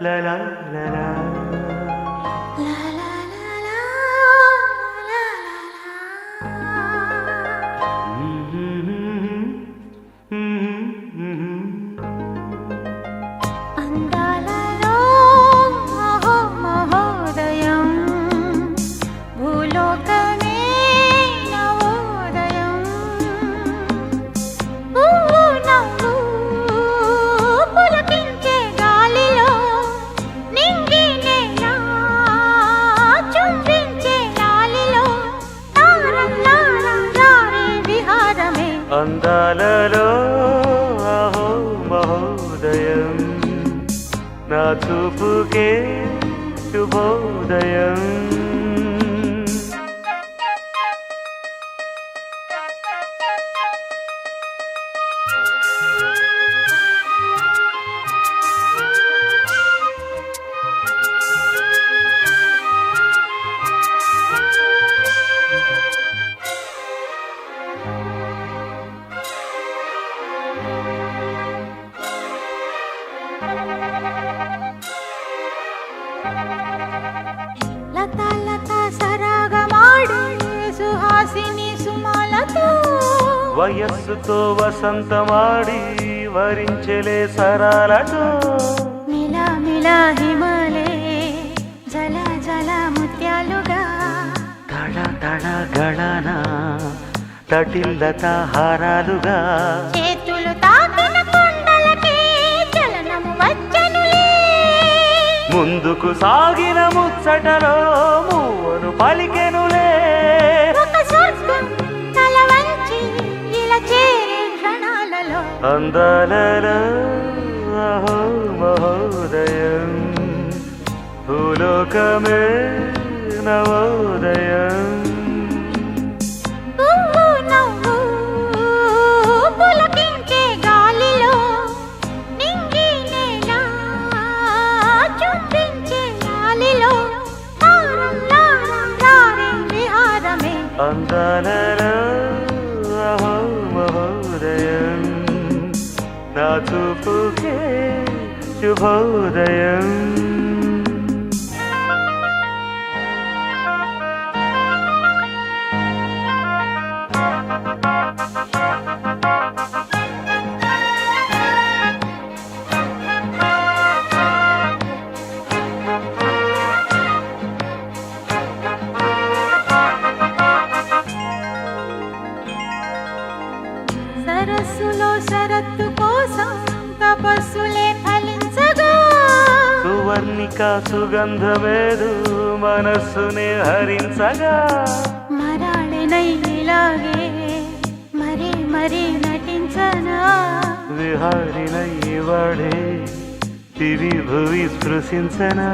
la la la la. La la la la la la అందాలలో మహో మహోదయం భూలోకమే నవోదయం పువ్వు నవ్వు పులకించే గాలిలో నింగి నేల చుంబించే లాలిలో తారం లారం రారే విహారమే అందాలలో అహో మహోదయం నా చూపుకే శుభోదయం లతా లతా సరాగమాడే సుహాసిని సుమాలతో వయస్సుతో వసంతమాడి వరించెలే సరాలతో మిలా మిలా హిమలే జల జల ముత్యాలుగా తడ తడ గళన తటిల్లత హారాలుగా చేతులు తాకిన కొండలకే చలనము వచ్చనులే ముందుకు సాగిన ముచ్చటలో మూవను పలికెనులే ఒక స్వర్గం తల వంచి ఇలా చేరే క్షణాలలో అందాలలో అహో మహోదయం భూలోకమే నవోదయం పువ్వు నవ్వు పులకించే గాలిలో నింగి నేల చుంబించే లాలిలో తారం లారం రారే విహారమే అందాలలో అహో మహోదయం నా చూపుకే శుభోదయం సరస్సులో శరత్తు కోసం తపస్సులే ఫలించగా సువర్ణిక సుగంధమేదు మనస్సునే హరించగా మరాళనై ఇలాగే మరీ మరీ నటించనా విహారినై వాడే దివి భువి స్పృశించనా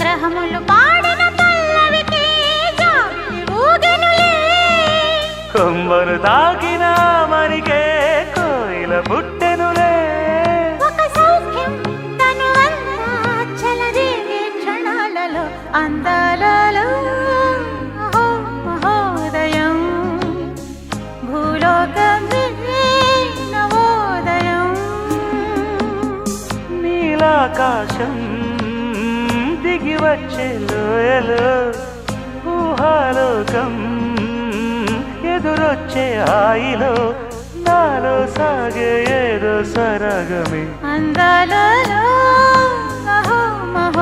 గ్రహములు పాడిన పల్లవికి జాబిలి ఊగెనులే కొమ్మను తాకిన మరికే కోయిల పుట్టెనులే ఒక సౌఖ్యం తనువంతా చెలరేగే క్షణాలలో అందాలలో అహో మహోదయం భూలోకమే నవోదయం నీలాకాశం దిగి వచ్చే లోయలో ఊహాలోకం ఎదురొచ్చే హాయిలో నాలో సాగే ఏదో సరగమే అందాలలో అహో మహో